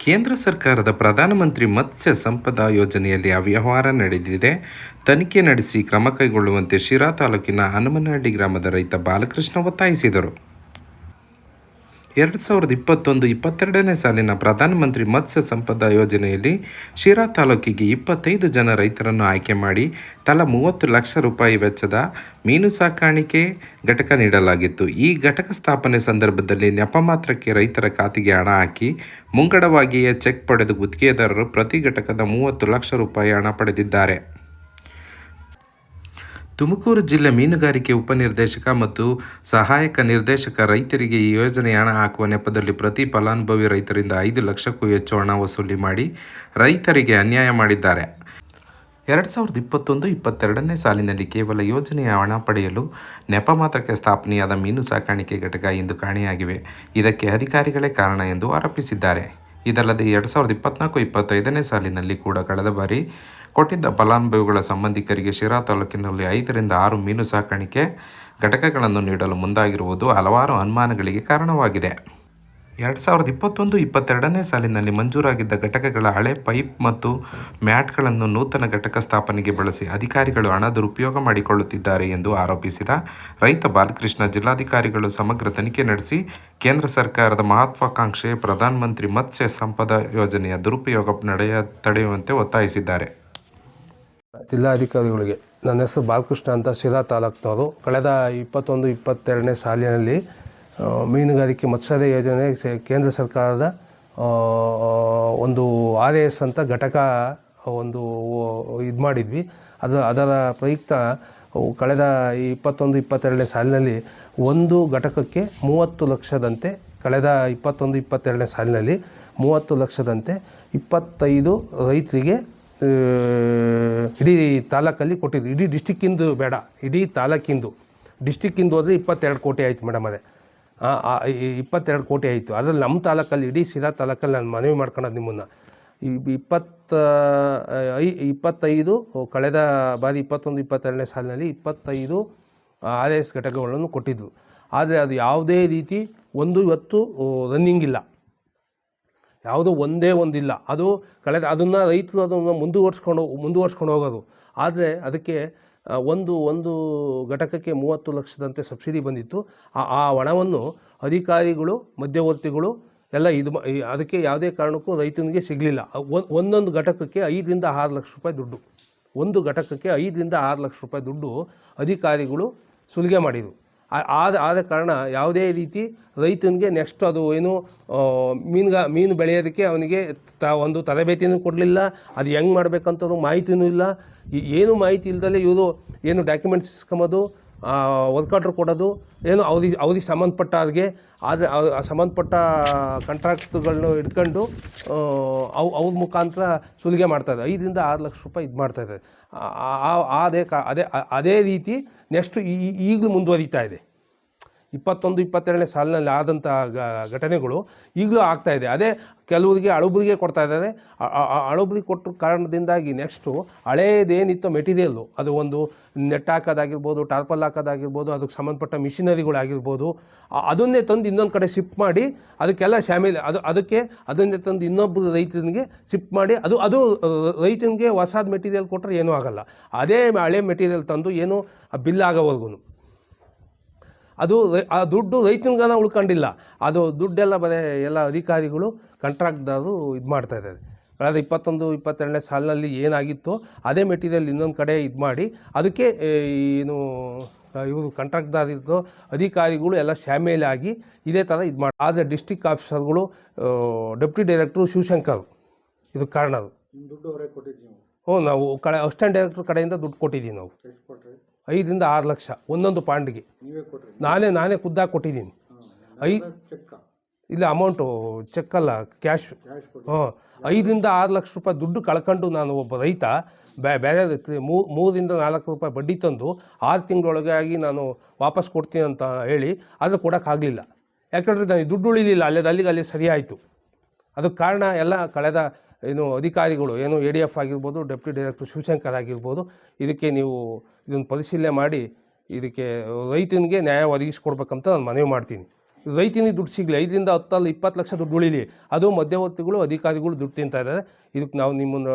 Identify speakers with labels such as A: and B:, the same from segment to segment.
A: ಕೇಂದ್ರ ಸರ್ಕಾರದ ಪ್ರಧಾನಮಂತ್ರಿ ಮತ್ಸ್ಯ ಸಂಪದ ಯೋಜನೆಯಲ್ಲಿ ಅವ್ಯವಹಾರ ನಡೆದಿದೆ. ತನಿಖೆ ನಡೆಸಿ ಕ್ರಮ ಕೈಗೊಳ್ಳುವಂತೆ ಶಿರಾ ತಾಲೂಕಿನ ಹನುಮನಹಳ್ಳಿ ಗ್ರಾಮದ ರೈತ ಬಾಲಕೃಷ್ಣ ಒತ್ತಾಯಿಸಿದರು. 2021-22ನೇ ಸಾಲಿನ ಪ್ರಧಾನಮಂತ್ರಿ ಮತ್ಸ್ಯ ಸಂಪದ ಯೋಜನೆಯಲ್ಲಿ ಶಿರಾ ತಾಲೂಕಿಗೆ 25 ಜನ ರೈತರನ್ನು ಆಯ್ಕೆ ಮಾಡಿ ತಲಾ 30 ಲಕ್ಷ ರೂಪಾಯಿ ವೆಚ್ಚದ ಮೀನು ಸಾಕಾಣಿಕೆ ಘಟಕ ನೀಡಲಾಗಿತ್ತು. ಈ ಘಟಕ ಸ್ಥಾಪನೆ ಸಂದರ್ಭದಲ್ಲಿ ನೆಪ ಮಾತ್ರಕ್ಕೆ ರೈತರ ಖಾತೆಗೆ ಹಣ ಹಾಕಿ ಮುಂಗಡವಾಗಿಯೇ ಚೆಕ್ ಪಡೆದು ಗುತ್ತಿಗೆದಾರರು ಪ್ರತಿ ಘಟಕದ 30 ಲಕ್ಷ ರೂಪಾಯಿ ಹಣ ಪಡೆದಿದ್ದಾರೆ. ತುಮಕೂರು ಜಿಲ್ಲೆ ಮೀನುಗಾರಿಕೆ ಉಪನಿರ್ದೇಶಕ ಮತ್ತು ಸಹಾಯಕ ನಿರ್ದೇಶಕ ರೈತರಿಗೆ ಈ ಯೋಜನೆ ಹಣ ಹಾಕುವ ನೆಪದಲ್ಲಿ ಪ್ರತಿ ಫಲಾನುಭವಿ ರೈತರಿಂದ 5 ಲಕ್ಷಕ್ಕೂ ಹೆಚ್ಚು ಹಣ ವಸೂಲಿ ಮಾಡಿ ರೈತರಿಗೆ ಅನ್ಯಾಯ ಮಾಡಿದ್ದಾರೆ. 2021-22ನೇ ಸಾಲಿನಲ್ಲಿ ಕೇವಲ ಯೋಜನೆಯ ಹಣ ಪಡೆಯಲು ನೆಪ ಮಾತ್ರಕ್ಕೆ ಸ್ಥಾಪನೆಯಾದ ಮೀನು ಸಾಕಾಣಿಕೆ ಘಟಕ ಇಂದು ಕಾಣೆಯಾಗಿವೆ. ಇದಕ್ಕೆ ಅಧಿಕಾರಿಗಳೇ ಕಾರಣ ಎಂದು ಆರೋಪಿಸಿದ್ದಾರೆ. ಇದಲ್ಲದೆ 2024-25ನೇ ಸಾಲಿನಲ್ಲಿ ಕೂಡ ಕಳೆದ ಬಾರಿ ಕೊಟ್ಟಿದ್ದ ಫಲಾನುಭವಿಗಳ ಸಂಬಂಧಿಕರಿಗೆ ಶಿರಾ ತಾಲೂಕಿನಲ್ಲಿ 5ರಿಂದ 6 ಮೀನು ಸಾಕಾಣಿಕೆ ಘಟಕಗಳನ್ನು ನೀಡಲು ಮುಂದಾಗಿರುವುದು ಹಲವಾರು ಅನುಮಾನಗಳಿಗೆ ಕಾರಣವಾಗಿದೆ. 2021-22ನೇ ಸಾಲಿನಲ್ಲಿ ಮಂಜೂರಾಗಿದ್ದ ಘಟಕಗಳ ಹಳೆ ಪೈಪ್ ಮತ್ತು ಮ್ಯಾಟ್ಗಳನ್ನು ನೂತನ ಘಟಕ ಸ್ಥಾಪನೆಗೆ ಬಳಸಿ ಅಧಿಕಾರಿಗಳು ಹಣ ದುರುಪಯೋಗ ಮಾಡಿಕೊಳ್ಳುತ್ತಿದ್ದಾರೆ ಎಂದು ಆರೋಪಿಸಿದ ರೈತ ಬಾಲಕೃಷ್ಣ, ಜಿಲ್ಲಾಧಿಕಾರಿಗಳು ಸಮಗ್ರ ತನಿಖೆ ನಡೆಸಿ ಕೇಂದ್ರ ಸರ್ಕಾರದ ಮಹತ್ವಾಕಾಂಕ್ಷೆ ಪ್ರಧಾನಮಂತ್ರಿ ಮತ್ಸ್ಯ ಸಂಪದ ಯೋಜನೆಯ ದುರುಪಯೋಗ ತಡೆಯುವಂತೆ ಒತ್ತಾಯಿಸಿದ್ದಾರೆ.
B: ಜಿಲ್ಲಾಧಿಕಾರಿಗಳಿಗೆ ನನ್ನ ಹೆಸರು ಬಾಲಕೃಷ್ಣ ಅಂತ, ಶಿರಾ ತಾಲೂಕಿನವರು. ಕಳೆದ 21-22ನೇ ಸಾಲಿನಲ್ಲಿ ಮೀನುಗಾರಿಕೆ ಮತ್ಸ್ಯ ಯೋಜನೆ ಕೇಂದ್ರ ಸರ್ಕಾರದ ಒಂದು RAS ಅಂತ ಘಟಕ ಒಂದು ಇದು ಮಾಡಿದ್ವಿ. ಅದರ ಪ್ರಯುಕ್ತ ಕಳೆದ 21-22ನೇ ಸಾಲಿನಲ್ಲಿ ಒಂದು ಘಟಕಕ್ಕೆ 30 ಲಕ್ಷದಂತೆ, ಕಳೆದ 21-22ನೇ ಸಾಲಿನಲ್ಲಿ 30 ಲಕ್ಷದಂತೆ 25 ರೈತರಿಗೆ ಇಡೀ ತಾಲೂಕಲ್ಲಿ ಕೊಟ್ಟಿದ್ದು. ಇಡೀ ಡಿಸ್ಟಿಕ್ಕಿಂದು ಬೇಡ, ಇಡೀ ತಾಲೂಕಿಂದು. ಡಿಸ್ಟಿಕ್ಕಿಂದು ಹೋದರೆ 22 ಕೋಟಿ ಆಯಿತು ಮೇಡಮ್. ಅದೇ 22 ಕೋಟಿ ಆಯಿತು. ಅದರಲ್ಲಿ ನಮ್ಮ ತಾಲೂಕಲ್ಲಿ, ಇಡೀ ಶಿರಾ ತಾಲೂಕಲ್ಲಿ ನಾನು ಮನವಿ ಮಾಡ್ಕೊಳ್ಳೋದು ನಿಮ್ಮನ್ನು, 25 ಕಳೆದ ಬಾರಿ 21-22ನೇ ಸಾಲಿನಲ್ಲಿ 25 RAS ಘಟಕಗಳನ್ನು ಕೊಟ್ಟಿದ್ದು. ಆದರೆ ಅದು ಯಾವುದೇ ರೀತಿ ಇವತ್ತು ರನ್ನಿಂಗ್ ಇಲ್ಲ, ಯಾವುದೋ ಒಂದೇ ಒಂದಿಲ್ಲ. ಅದು ಅದನ್ನು ರೈತರು ಅದನ್ನು ಮುಂದುವರ್ಸ್ಕೊಂಡು ಹೋಗೋದು. ಆದರೆ ಅದಕ್ಕೆ ಒಂದು ಘಟಕಕ್ಕೆ 30 ಲಕ್ಷದಂತೆ ಸಬ್ಸಿಡಿ ಬಂದಿತ್ತು. ಆ ಹಣವನ್ನು ಅಧಿಕಾರಿಗಳು, ಮಧ್ಯವರ್ತಿಗಳು ಎಲ್ಲ ಅದಕ್ಕೆ ಯಾವುದೇ ಕಾರಣಕ್ಕೂ ರೈತನಿಗೆ ಸಿಗಲಿಲ್ಲ. ಒಂದೊಂದು ಘಟಕಕ್ಕೆ 5ರಿಂದ 6 ಲಕ್ಷ ರೂಪಾಯಿ ದುಡ್ಡು, ಒಂದು ಘಟಕಕ್ಕೆ 5ರಿಂದ 6 ಲಕ್ಷ ರೂಪಾಯಿ ದುಡ್ಡು ಅಧಿಕಾರಿಗಳು ಸುಲಿಗೆ ಮಾಡಿದರು. ಆದ ಕಾರಣ ಯಾವುದೇ ರೀತಿ ರೈತನಿಗೆ ನೆಕ್ಸ್ಟ್ ಅದು ಏನು ಮೀನು ಬೆಳೆಯೋದಕ್ಕೆ ಅವನಿಗೆ ಒಂದು ತರಬೇತಿನೂ ಕೊಡಲಿಲ್ಲ. ಅದು ಹೆಂಗೆ ಮಾಡಬೇಕಂತನೂ ಮಾಹಿತಿನೂ ಇಲ್ಲ. ಏನು ಮಾಹಿತಿ ಇಲ್ಲದಲ್ಲೇ ಇವರು ಏನು ಡಾಕ್ಯುಮೆಂಟ್ಸ್ ಇಸ್ಕೊಂಬೋದು, ವರ್ಕ್ ಆರ್ಡ್ರ್ ಕೊಡೋದು, ಏನು ಅವ್ರಿಗೆ ಸಂಬಂಧಪಟ್ಟ ಅವ್ರಿಗೆ, ಆದರೆ ಸಂಬಂಧಪಟ್ಟ ಕಾಂಟ್ರಾಕ್ಟ್ಗಳನ್ನ ಹಿಡ್ಕೊಂಡು ಅವ್ರ ಮುಖಾಂತರ ಸುಲಿಗೆ ಮಾಡ್ತಾಯಿದ್ದಾರೆ. 5ರಿಂದ 6 ಲಕ್ಷ ರೂಪಾಯಿ ಇದು ಮಾಡ್ತಾಯಿದ್ದಾರೆ. ಅದೇ ರೀತಿ ನೆಕ್ಸ್ಟ್ ಈಗಲೂ ಮುಂದುವರಿತಾ ಇದೆ. 21-22ನೇ ಸಾಲಿನಲ್ಲಿ ಆದಂಥ ಘಟನೆಗಳು ಈಗಲೂ ಆಗ್ತಾಯಿದೆ. ಅದೇ ಕೆಲವರಿಗೆ ಅಳುಬರಿಗೆ ಕೊಡ್ತಾ ಇದ್ದಾರೆ. ಅಳುಬರಿಗೆ ಕೊಟ್ಟ ಕಾರಣದಿಂದಾಗಿ ನೆಕ್ಸ್ಟು ಹಳೇದೇನಿತ್ತು ಮೆಟೀರಿಯಲ್ಲು, ಅದು ಒಂದು ನೆಟ್ ಹಾಕೋದಾಗಿರ್ಬೋದು, ಟಾರ್ಪಲ್ ಹಾಕೋದಾಗಿರ್ಬೋದು, ಅದಕ್ಕೆ ಸಂಬಂಧಪಟ್ಟ ಮಿಷಿನರಿಗಳಾಗಿರ್ಬೋದು, ಅದನ್ನೇ ತಂದು ಇನ್ನೊಂದು ಕಡೆ ಶಿಫ್ಟ್ ಮಾಡಿ ಅದಕ್ಕೆಲ್ಲ ಅದನ್ನೇ ತಂದು ಇನ್ನೊಬ್ಬರು ರೈತನಿಗೆ ಶಿಫ್ಟ್ ಮಾಡಿ ಅದು ರೈತನಿಗೆ ಹೊಸಾದ ಮೆಟೀರಿಯಲ್ ಕೊಟ್ಟರೆ ಏನೂ ಆಗೋಲ್ಲ. ಅದೇ ಹಳೆ ಮೆಟೀರಿಯಲ್ ತಂದು ಏನು ಬಿಲ್ ಆಗೋವರೆಗೂ ಅದು ಆ ದುಡ್ಡು ರೈತನಿಗನ ಉಳ್ಕೊಂಡಿಲ್ಲ. ಅದು ದುಡ್ಡೆಲ್ಲ ಎಲ್ಲ ಅಧಿಕಾರಿಗಳು, ಕಾಂಟ್ರಾಕ್ಟ್ದಾರರು ಇದು ಮಾಡ್ತಾಯಿದ್ದಾರೆ. ಕಳೆದ 21-22ನೇ ಸಾಲಿನಲ್ಲಿ ಏನಾಗಿತ್ತು ಅದೇ ಮೆಟೀರಿಯಲ್ ಇನ್ನೊಂದು ಕಡೆ ಇದು ಮಾಡಿ ಅದಕ್ಕೆ ಏನು ಇವರು ಕಾಂಟ್ರಾಕ್ಟ್ದಾರಿದ್ದು ಅಧಿಕಾರಿಗಳು ಎಲ್ಲ ಶಾಮೀಲಾಗಿ ಇದೇ ಥರ ಇದು ಮಾಡಿ. ಆದರೆ ಡಿಸ್ಟಿಕ್ ಆಫೀಸರ್ಗಳು, ಡೆಪ್ಯೂಟಿ ಡೈರೆಕ್ಟ್ರು ಶಿವಶಂಕರ್ ಇದಕ್ಕೆ ಕಾರಣ. ಅದು ನಾವು ಅಸಿಸ್ಟೆಂಟ್ ಡೈರೆಕ್ಟ್ರ್ ಕಡೆಯಿಂದ ದುಡ್ಡು ಕೊಟ್ಟಿದ್ದೀವಿ. ನಾವು 5ರಿಂದ 6 ಲಕ್ಷ ಒಂದೊಂದು ಪಾಂಡ್ಗೆ ನಾನೇ ಖುದ್ದಾಗಿ ಕೊಟ್ಟಿದ್ದೀನಿ. ಇಲ್ಲ, ಅಮೌಂಟು ಚೆಕ್ಕಲ್ಲ, ಕ್ಯಾಶ್. 5ರಿಂದ 6 ಲಕ್ಷ ರೂಪಾಯಿ ದುಡ್ಡು ಕಳ್ಕೊಂಡು ನಾನು ಒಬ್ಬ ರೈತ ಬೇರೆ 3ರಿಂದ 4 ರೂಪಾಯಿ ಬಡ್ಡಿ ತಂದು 6 ತಿಂಗಳೊಳಗೆ ಆಗಿ ನಾನು ವಾಪಸ್ ಕೊಡ್ತೀನಿ ಅಂತ ಹೇಳಿ ಆದರೆ ಕೊಡೋಕ್ಕಾಗಲಿಲ್ಲ. ಯಾಕಂದರೆ ನನಗೆ ದುಡ್ಡು ಉಳಿಲಿಲ್ಲ. ಅಲ್ಲಿ ಸರಿ ಆಯಿತು. ಅದಕ್ಕೆ ಕಾರಣ ಎಲ್ಲ ಕಳೆದ ಏನು ಅಧಿಕಾರಿಗಳು, ಏನು ADF ಆಗಿರ್ಬೋದು, ಡೆಪ್ಯೂಟಿ ಡೈರೆಕ್ಟರ್ ಶಿವಶಂಕರ್ ಆಗಿರ್ಬೋದು, ಇದಕ್ಕೆ ನೀವು ಇದನ್ನು ಪರಿಶೀಲನೆ ಮಾಡಿ ಇದಕ್ಕೆ ರೈತನಿಗೆ ನ್ಯಾಯ ಒದಗಿಸ್ಕೊಡ್ಬೇಕಂತ ನಾನು ಮನವಿ ಮಾಡ್ತೀನಿ. ರೈತನಿಗೆ ದುಡ್ಡು ಸಿಗಲಿ, 5ರಿಂದ 10 ಅಲ್ಲ 20 ಲಕ್ಷ ದುಡ್ಡು ಉಳಿಲಿ, ಅದು ಮಧ್ಯವರ್ತಿಗಳು ಅಧಿಕಾರಿಗಳು ದುಡ್ಡು ತಿಂತಾ ಇದ್ದಾರೆ. ಇದಕ್ಕೆ ನಾವು ನಿಮ್ಮನ್ನು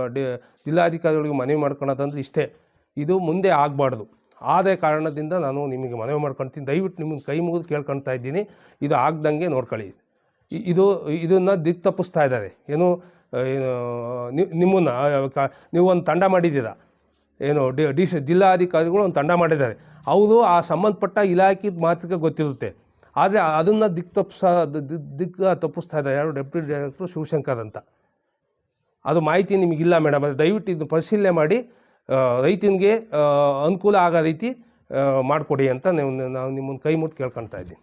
B: ಜಿಲ್ಲಾಧಿಕಾರಿಗಳಿಗೆ ಮನವಿ ಮಾಡ್ಕೊಳೋದಂದ್ರೆ ಇಷ್ಟೇ, ಇದು ಮುಂದೆ ಆಗಬಾರ್ದು. ಆದ ಕಾರಣದಿಂದ ನಾನು ನಿಮಗೆ ಮನವಿ ಮಾಡ್ಕೊಳ್ತೀನಿ, ದಯವಿಟ್ಟು ನಿಮ್ಮನ್ನು ಕೈ ಮುಗಿದು ಕೇಳ್ಕೊಳ್ತಾ ಇದ್ದೀನಿ, ಇದು ಆಗ್ದಂಗೆ ನೋಡ್ಕೊಳ್ಳಿ. ಇದನ್ನು ದಿಕ್ಕು ತಪ್ಪಿಸ್ತಾ ಇದ್ದಾರೆ. ಏನು ನಿಮ್ಮನ್ನು ನೀವು ಒಂದು ತಂಡ ಮಾಡಿದ್ದೀರಾ, ಏನು ಜಿಲ್ಲಾಧಿಕಾರಿಗಳು ಒಂದು ತಂಡ ಮಾಡಿದ್ದಾರೆ. ಅವರು ಆ ಸಂಬಂಧಪಟ್ಟ ಇಲಾಖೆ ಮಾತ್ರ ಗೊತ್ತಿರುತ್ತೆ, ಆದರೆ ಅದನ್ನು ದಿಕ್ಕು ತಪ್ಪಿಸ್ತಾ ಇದ್ದಾರೆ. ಯಾರು ಡೆಪ್ಯೂಟಿ ಡೈರೆಕ್ಟ್ರು ಶಿವಶಂಕರ್ ಅಂತ. ಅದು ಮಾಹಿತಿ ನಿಮಗಿಲ್ಲ ಮೇಡಮ್. ಅದು ದಯವಿಟ್ಟು ಇದನ್ನು ಪರಿಶೀಲನೆ ಮಾಡಿ ರೈತನಿಗೆ ಅನುಕೂಲ ಆಗೋ ರೀತಿ ಮಾಡಿಕೊಡಿ ಅಂತ ನಾವು ನಿಮ್ಮನ್ನು ಕೈ ಮುಟ್ಟು ಕೇಳ್ಕೊಳ್ತಾ ಇದ್ದೀನಿ.